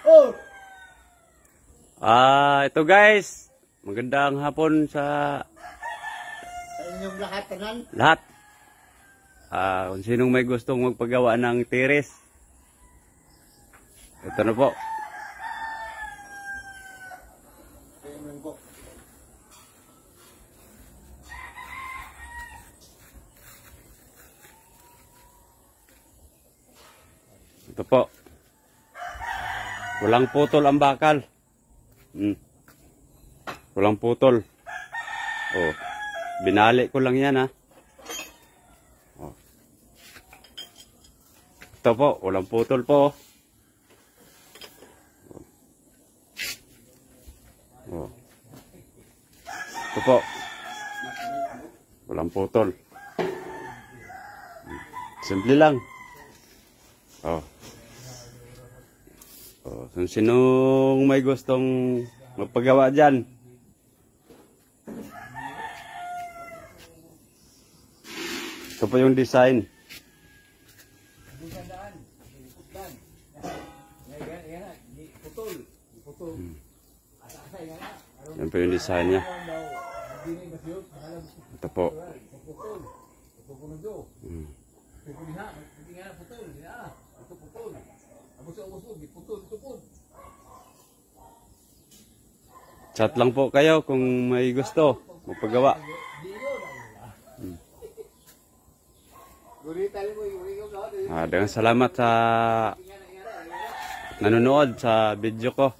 Oh! Ito guys, magandang hapon sa Inyong lahat, tanan. lahat. Kung sinong may gustong magpagawa ng tiris, ito na po. Tingnan ko. Ito po. Walang putol ang bakal. Walang putol. Oh. Binali ko lang yan, ha. Oh. Ito po, walang putol po. Oh. Ito po. Walang putol. Simple lang. Oh. Oh, kung sinong may gustong magpagawa dyan, ito po yung design. Yan po yung design niya. Ito po. Chat lang po kayo kung may gusto magpagawa. Dengan salamat sa nanonood sa video ko.